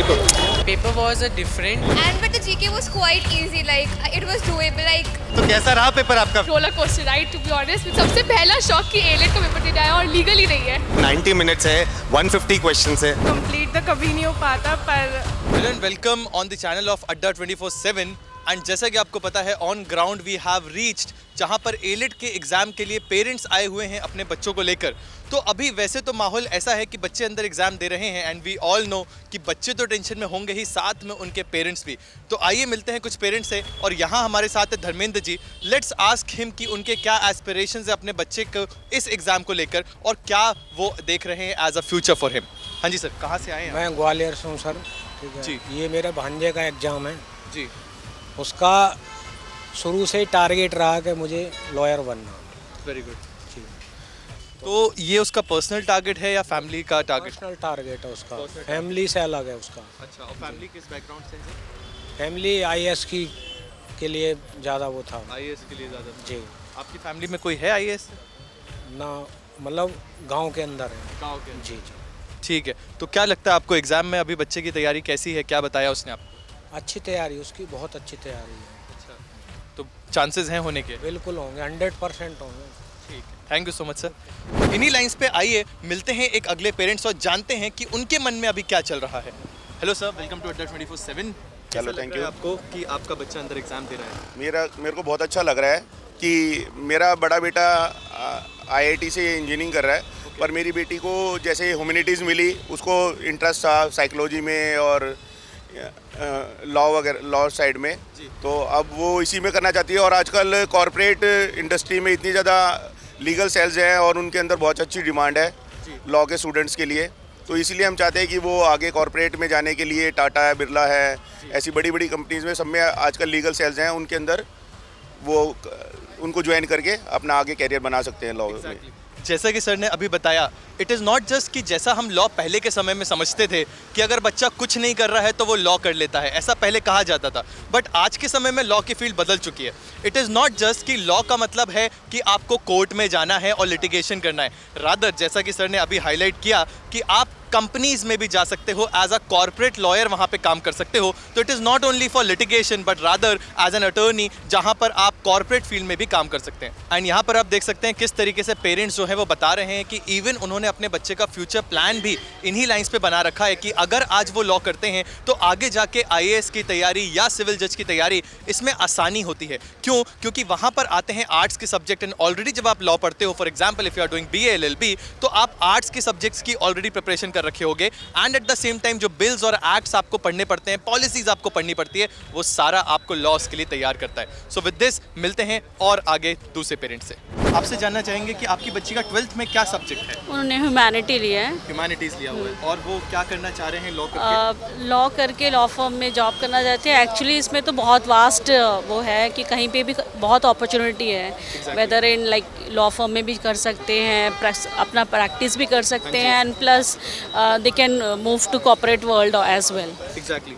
paper? Paper was a different. But the GK was quite easy, like it was doable, like तो कैसा रहा paper आपका? Roller coaster ride to be honest. सबसे पहला शौक कि एलेट का पेपर देने आया और लीगल ही नहीं है। 90 मिनट्स है, 150 क्वेश्चंस है। कंप्लीट तो कभी नहीं हो पाता पर Hello and welcome on the channel of Adda 24/7 and जैसा कि आपको पता है on ground we have reached जहां पर एलिट के एग्ज़ाम के लिए पेरेंट्स आए हुए हैं अपने बच्चों को लेकर। तो अभी वैसे तो माहौल ऐसा है कि बच्चे अंदर एग्ज़ाम दे रहे हैं एंड वी ऑल नो कि बच्चे तो टेंशन में होंगे ही, साथ में उनके पेरेंट्स भी। तो आइए मिलते हैं कुछ पेरेंट्स से और यहाँ हमारे साथ है Dharmendra ji. Let's ask him कि उनके क्या एस्पिरेशंस है अपने बच्चे को इस एग्ज़ाम को लेकर और क्या वो देख रहे हैं as a future for him. हाँ जी सर, कहाँ से आए हैं? मैं ग्वालियर से हूँ सर। ठीक है जी। ये मेरे भांजे का एग्ज़ाम है। जी। उसका शुरू से ही टारगेट रहा कि मुझे लॉयर बनना। Very good. तो ये उसका पर्सनल टारगेट है या फैमिली का टारगेट? पर्सनल टारगेट है उसका, फैमिली से अलग है उसका। अच्छा, और फैमिली किस बैकग्राउंड से है? फैमिली आईएएस की के लिए ज़्यादा वो था। आईएएस के लिए ज़्यादा। जी। आपकी फैमिली में कोई है आईएएस? ना, मतलब गांव के अंदर है। गाँव के। जी जी। ठीक है, तो क्या लगता है आपको एग्जाम में अभी बच्चे की तैयारी कैसी है, क्या बताया उसने आपको? अच्छी तैयारी उसकी, बहुत अच्छी तैयारी है। अच्छा, तो चांसेस हैं होने के? बिल्कुल होंगे, 100% होंगे। ठीक है, thank you so much sir. इन्हीं लाइंस पे आइए मिलते हैं एक अगले पेरेंट्स और जानते हैं कि उनके मन में अभी क्या चल रहा है। हेलो सर, वेलकम टू अड्डा 24/7। चलो, थैंक यू। आपको कि आपका बच्चा अंदर एग्जाम दे रहा है? मेरे को बहुत अच्छा लग रहा है कि मेरा बड़ा बेटा आईआईटी से इंजीनियरिंग कर रहा है, पर मेरी बेटी को जैसे ह्यूमैनिटीज़ मिली, उसको इंटरेस्ट था साइकोलॉजी में और लॉ वगैरह, लॉ साइड में, तो अब वो इसी में करना चाहती है। और आजकल कॉरपोरेट इंडस्ट्री में इतनी ज़्यादा लीगल सेल्स हैं और उनके अंदर बहुत अच्छी डिमांड है लॉ के स्टूडेंट्स के लिए, तो इसीलिए हम चाहते हैं कि वो आगे कॉरपोरेट में जाने के लिए, टाटा है, बिरला है, ऐसी बड़ी बड़ी कंपनीज़ में सब में आजकल लीगल सेल्स हैं, उनके अंदर वो उनको ज्वाइन करके अपना आगे कैरियर बना सकते हैं लॉ में। जैसा कि सर ने अभी बताया, इट इज़ नॉट जस्ट कि जैसा हम लॉ पहले के समय में समझते थे कि अगर बच्चा कुछ नहीं कर रहा है तो वो लॉ कर लेता है, ऐसा पहले कहा जाता था, बट आज के समय में लॉ की फील्ड बदल चुकी है। इट इज़ नॉट जस्ट कि लॉ का मतलब है कि आपको कोर्ट में जाना है और लिटिगेशन करना है, रादर जैसा कि सर ने अभी हाईलाइट किया कि आप कंपनीज में भी जा सकते हो, एज अ कॉर्पोरेट लॉयर वहाँ पे काम कर सकते हो। तो it is not only for litigation but rather as an attorney, जहाँ पर आप कॉर्पोरेट फील्ड में भी काम कर सकते हैं। एंड यहाँ पर आप देख सकते हैं किस तरीके से पेरेंट्स जो है वो बता रहे हैं कि इवन उन्होंने अपने बच्चे का फ्यूचर प्लान भी इन्हीं लाइंस पे बना रखा है कि अगर आज वो लॉ करते हैं तो आगे जाके आईएएस की तैयारी या सिविल जज की तैयारी इसमें आसानी होती है। क्यों? क्योंकि वहाँ पर आते हैं आर्ट्स के सब्जेक्ट एंड ऑलरेडी जब आप लॉ पढ़ते हो, for example if you are doing BA LLB, तो आप आर्ट्स के सब्जेक्ट्स की ऑलरेडी प्रिपरेशन कर रखे होगे and at the same time जो बिल्स और एक्ट्स आपको पढ़ने पड़ते हैं, पॉलिसीज आपको पढ़नी पड़ती है, वो सारा आपको लॉस के लिए तैयार करता है। सो विद दिस मिलते हैं और आगे दूसरे पेरेंट्स से। आपसे जानना चाहेंगे कि आपकी बच्ची का 12th में क्या सब्जेक्ट है? उन्होंने ह्यूमैनिटी लिया है। ह्यूमैनिटीज लिया हुआ है और वो क्या करना चाह रहे हैं लॉ करके? लॉ करके लॉ फर्म में जॉब करना चाहते हैं। एक्चुअली इसमें तो बहुत वास्ट वो है कि कहीं पे भी बहुत अपॉर्चुनिटी है, whether in like law firm में भी कर सकते हैं, अपना प्रैक्टिस भी कर सकते हैं and plus they can move to corporate world as well. Exactly.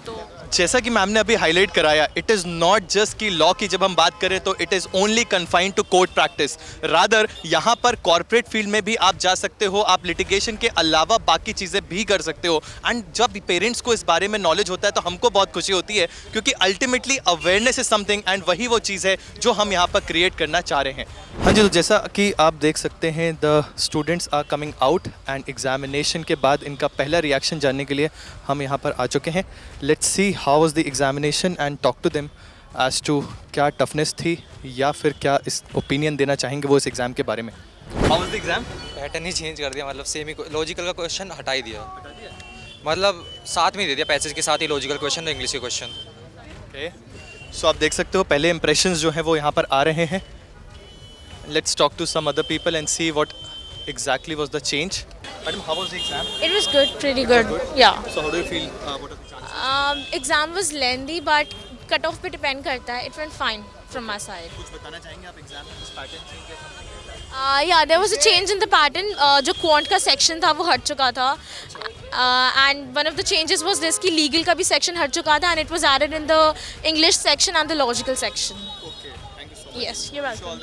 जैसा कि मैम ने अभी हाईलाइट कराया, इट इज़ नॉट जस्ट कि लॉ की जब हम बात करें तो it is only confined to court practice, rather यहाँ पर कॉर्पोरेट फील्ड में भी आप जा सकते हो, आप लिटिगेशन के अलावा बाकी चीज़ें भी कर सकते हो। एंड जब पेरेंट्स को इस बारे में नॉलेज होता है तो हमको बहुत खुशी होती है, क्योंकि ultimately awareness is something and वही वो चीज़ है जो हम यहाँ पर क्रिएट करना चाह रहे हैं। हाँ जी, तो जैसा कि आप देख सकते हैं the students are coming out and examination के बाद इनका पहला रिएक्शन जानने के लिए हम यहाँ पर आ चुके हैं। Let's see how was the examination and talk to them as to क्या टफनेस थी या फिर क्या इस ओपिनियन देना चाहेंगे वो इस एग्ज़ाम के बारे में। How was the exam? Pattern he change कर दिया, मतलब सेम ही लॉजिकल का क्वेश्चन हटा ही दिया, मतलब साथ में ही दे दिया, पैसेज के साथ ही लॉजिकल क्वेश्चन और इंग्लिश के क्वेश्चन। ओके, सो आप देख सकते हो पहले इंप्रेशंस जो हैं वो यहाँ पर आ रहे हैं। Let's talk to some other people and see what exactly was the change. Madam, how was the exam? it was good, pretty good. Yeah. So how do you feel? What are the chances? Exam was lengthy, but cut off पे depend करता है. It went fine from my side. कुछ बताना चाहेंगे आप exam में कुछ pattern change या something? Yeah, there was a change in the pattern. जो quant का section था वो हट चुका था. And one of the changes was this कि legal का भी section हट चुका था and it was added in the English section and the logical section. Okay. Yes, you're welcome.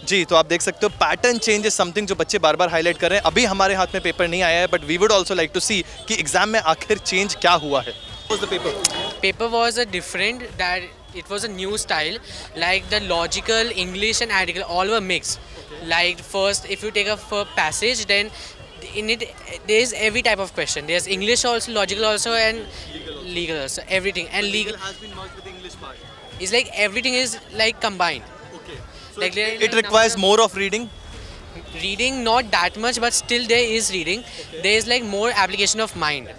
जी, तो आप देख सकते हो पैटर्न चेंज इज समथिंग जो बच्चे बार बार हाईलाइट कर रहे हैं. अभी हमारे हाथ में पेपर नहीं आया है, but we would also like to see कि एग्जाम में आखिर चेंज क्या हुआ है. What was the paper? Paper was a different, that it was a new style. Like the logical, English and article all were mixed. Like first, if you take a passage, then in it there is every type of question. There's English also, logical also, and legal also. Everything and legal has been merged with the English part. is like everything is like combined. Okay. So Like there is it like requires number more of reading. reading, not that much, but still there is reading. There is like more application of mind.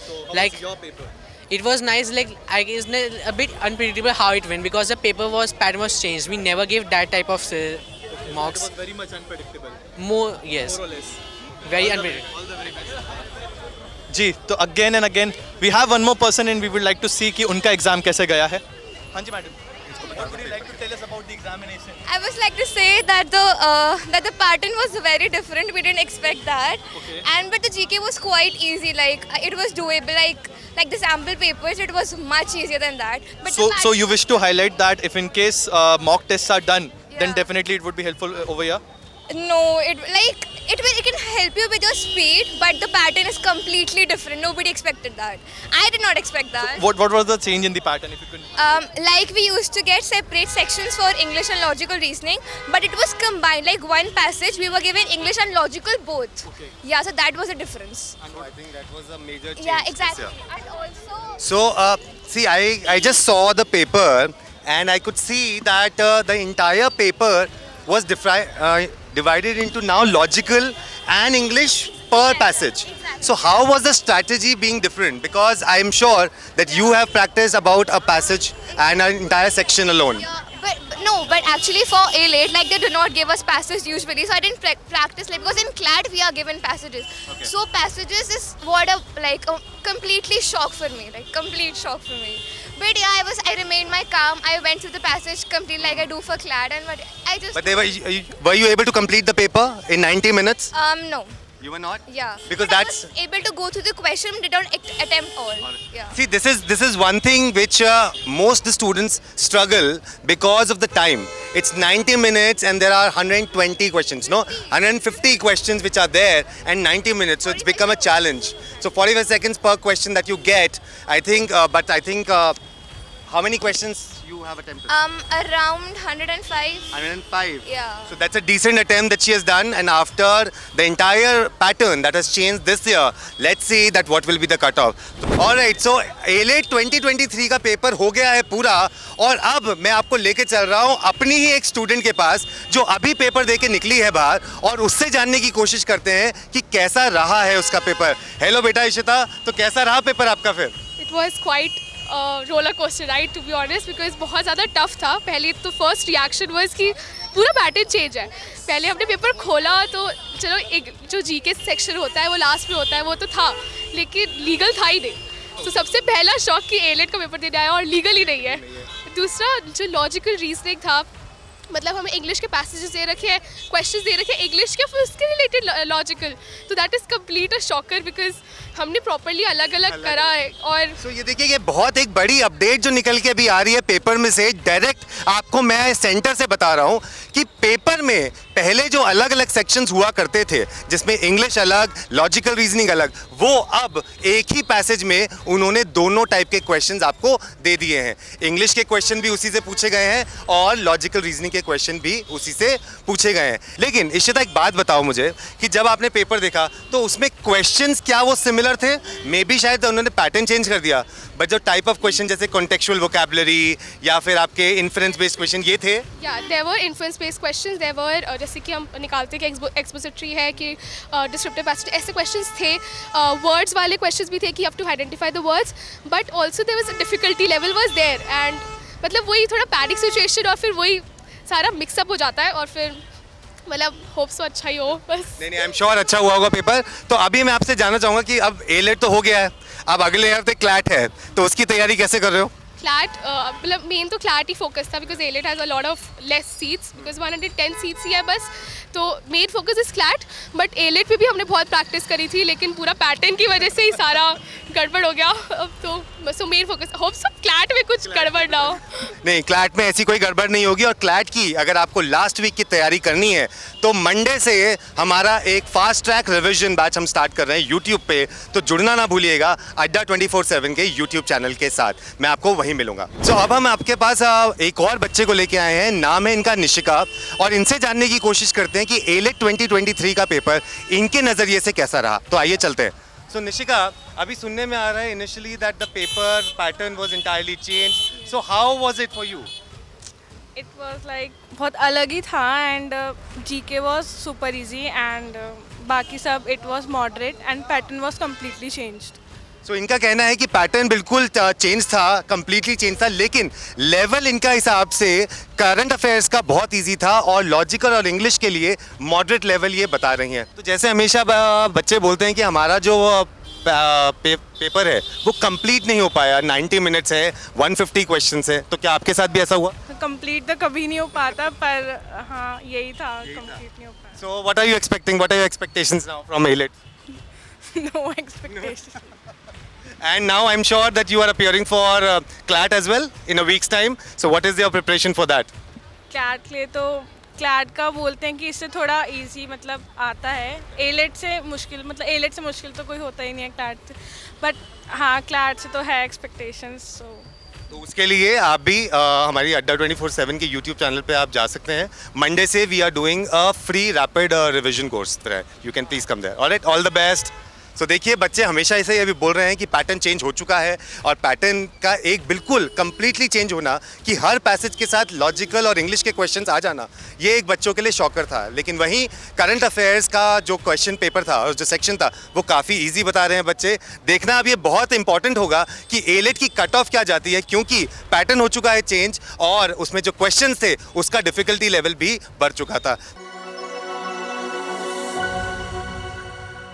So how Like- was your paper? It was nice, like I guess a bit unpredictable how it went because the paper pattern was changed. We never gave that type of It marks. was very much unpredictable. More, yes, More or less. very All the unpredictable. all the very best. जी, तो again and again we have one more person and we would like to see कि उनका exam कैसे गया है. हाँ जी madam. What would you like to tell us about the examination? I would like to say that the pattern was very different. We didn't expect that, but the GK was quite easy. Like it was doable. Like the sample papers, it was much easier than that. But So you wish to highlight that if in case mock tests are done, then Yeah. definitely it would be helpful over here. no, it can help you with your speed, but the pattern is completely different. Nobody expected that. I did not expect that. What was the change in the pattern, if you could? Like we used to get separate sections for English and logical reasoning, but it was combined. Like one passage, we were given English and logical both. Okay. Yeah, so that was a difference. I think that was a major change. Yeah, this exactly. year. And also, So, see, I just saw the paper and I could see that the entire paper was divided into now logical and English per passage. exactly. So, how was the strategy being different? Because I'm sure that you have practiced about a passage and an entire section alone. but actually for A-Late, like they do not give us passages usually, so I didn't practice like because in CLAT we are given passages. So passages is what a completely shock for me, like complete shock for me. But yeah, I remained my calm. I went through the passage completely like I do for CLAT, and I just But were you able to complete the paper in 90 minutes? no. You were not? Yeah. Because But I that's... was able to go through the question, did not attempt all. Yeah. See, this is one thing which most the students struggle because of the time. It's 90 minutes and there are 120 questions, no? 150 questions which are there and 90 minutes, so it's become a challenge. So 45 seconds per question that you get, I think, how many questions you have attempted? Around 105. 105. Yeah. So that's a decent attempt that she has done, and after the entire pattern that has changed this year, let's see that what will be the cutoff. All right, so A-Late 2023 का paper हो गया है पूरा, और अब मैं आपको लेके चल रहा हूँ अपनी ही एक स्टूडेंट के पास जो अभी पेपर दे के निकली है बाहर, और उससे जानने की कोशिश करते हैं कि कैसा रहा है उसका पेपर. हेलो बेटा इशिता, तो कैसा रहा पेपर आपका फिर? It was quite roller coaster ride to be honest because बहुत ज़्यादा टफ था. पहले तो फर्स्ट रिएक्शन वाज कि पूरा पैटर्न चेंज है. पहले हमने पेपर खोला तो चलो एक जो जीके सेक्शन होता है वो लास्ट में होता है, वो तो था, लेकिन लीगल था ही नहीं. तो सबसे पहला शॉक कि A-Late का पेपर देने आया और लीगल ही नहीं है. दूसरा जो लॉजिकल रीजनिंग था, मतलब हमें इंग्लिश के पैसेजेस दे रखे हैं, क्वेश्चंस दे रखे हैं इंग्लिश के, फिर उसके रिलेटेड लॉजिकल. तो that is complete a shocker because हमने प्रॉपरली अलग अलग करा है. और तो ये देखिए, ये बहुत एक बड़ी अपडेट जो निकल के अभी आ रही है पेपर में से डायरेक्ट आपको मैं सेंटर से बता रहा हूँ कि पेपर में पहले जो अलग अलग सेक्शंस हुआ करते थे जिसमें इंग्लिश अलग, लॉजिकल रीजनिंग अलग, वो अब एक ही पैसेज में उन्होंने दोनों टाइप के क्वेश्चंस आपको दे दिए हैं. इंग्लिश के क्वेश्चन भी उसी से पूछे गए हैं और लॉजिकल रीजनिंग के क्वेश्चन भी उसी से पूछे गए हैं. लेकिन इशिता, एक बात बताओ मुझे कि जब आपने पेपर देखा तो उसमें क्वेश्चंस क्या वो सिमिलर थे? मे बी शायद उन्होंने पैटर्न चेंज कर दिया, बट जो टाइप ऑफ क्वेश्चन जैसे कॉन्टेक्चुअल वोकैबुलरी या फिर आपके इन्फरेंस बेस्ड क्वेश्चन ये थे. या there were influence based questions, there were जैसे कि हम निकालते कि एक्सपोजिटरी है कि डिस्क्रिप्टिव पैसेज, ऐसे क्वेश्चंस थे. वर्ड्स वाले क्वेश्चंस भी थे कि you have to identify the words, but also there was a difficulty level was there. And मतलब वही थोड़ा पैनिक सिचुएशन और फिर वही सारा मिक्सअप हो जाता है और फिर मतलब होप्स तो अच्छा ही हो बस. नहीं, आई एम श्योर अच्छा हुआ होगा पेपर. तो अभी मैं आपसे जानना चाहूँगा कि अब A-Late तो हो गया है, अब अगले हफ्ते क्लैट है, तो उसकी तैयारी कैसे कर रहे हो? क्लैट मतलब मेन तो क्लैट ही फोकस था because AILET has a lot of less seats because 110 seats ही है बस, तो main focus is CLAT. But AILET पे भी हमने बहुत प्रैक्टिस करी थी लेकिन पूरा पैटर्न की वजह से ही सारा गड़बड़ हो गया। अब तो बस मेन फोकस होप सब क्लैट में कुछ गड़बड़ ना हो। नहीं, क्लैट में ऐसी कोई गड़बड़ नहीं होगी। और क्लैट की अगर आपको लास्ट वीक की तैयारी करनी है तो मंडे से हमारा एक फास्ट ट्रैक रिवीजन बैच हम स्टार्ट कर रहे हैं यूट्यूब पे, तो जुड़ना ना भूलिएगा अड्डा 24/7 के यूट्यूब चैनल के साथ। मैं आपको वहीं मिलूंगा। तो अब हम आपके पास एक और बच्चे को लेके आए हैं, नाम है इनका निशिका, और इनसे जानने की कोशिश करते हैं कि एलेट 2023 का पेपर इनके नज़रिए से कैसा रहा। तो आइए चलते हैं। सो निशिका, अभी सुनने में आ रहा है initially that the paper pattern was entirely change, so how was it for you? It was like बहुत अलग ही था and GK was super easy and बाकी सब it was moderate and pattern was completely changed. So इनका कहना है कि पैटर्न बिल्कुल चेंज था, कम्प्लीटली चेंज था, लेकिन लेवल इनका हिसाब से करंट अफेयर्स का बहुत इजी था और लॉजिकल और इंग्लिश के लिए मॉडरेट लेवल ये बता रही हैं। तो जैसे हमेशा बच्चे बोलते हैं कि हमारा जो पेपर है वो कंप्लीट नहीं हो पाया, 90 मिनट्स है, 150 क्वेश्चंस है, तो क्या आपके साथ भी ऐसा हुआ? कंप्लीट तो कभी नहीं हो पाता पर हाँ यही था, कंप्लीट नहीं हो पाया। So what are you expecting, what are your expectations now from AILET? No expectation. And now I'm sure that you are appearing for CLAT as well in a week's time. So what is your preparation for that? CLAT के लिए तो CLAT का बोलते हैं कि इससे थोड़ा easy मतलब आता है, एलेट से मुश्किल, मतलब एलेट से मुश्किल तो कोई होता ही नहीं है क्लैट से, बट हाँ क्लैट से तो है एक्सपेक्टेशंस। तो उसके लिए आप भी हमारी अड्डा 24/7 के YouTube चैनल पे आप जा सकते हैं। मंडे से we are doing a free rapid revision course there, you can please come there. Alright, all the best. So देखिए, बच्चे हमेशा ऐसे ही अभी बोल रहे हैं कि पैटर्न चेंज हो चुका है, और पैटर्न का एक बिल्कुल कंप्लीटली चेंज होना कि हर पैसेज के साथ लॉजिकल और इंग्लिश के क्वेश्चंस आ जाना, ये एक बच्चों के लिए शॉकर था। लेकिन वहीं करंट अफेयर्स का जो क्वेश्चन पेपर था और जो सेक्शन था वो काफ़ी ईजी बता रहे हैं बच्चे। देखना अब ये बहुत इंपॉर्टेंट होगा कि एलेट की कट ऑफ क्या जाती है, क्योंकि पैटर्न हो चुका है चेंज और उसमें जो क्वेश्चन थे उसका डिफिकल्टी लेवल भी बढ़ चुका था।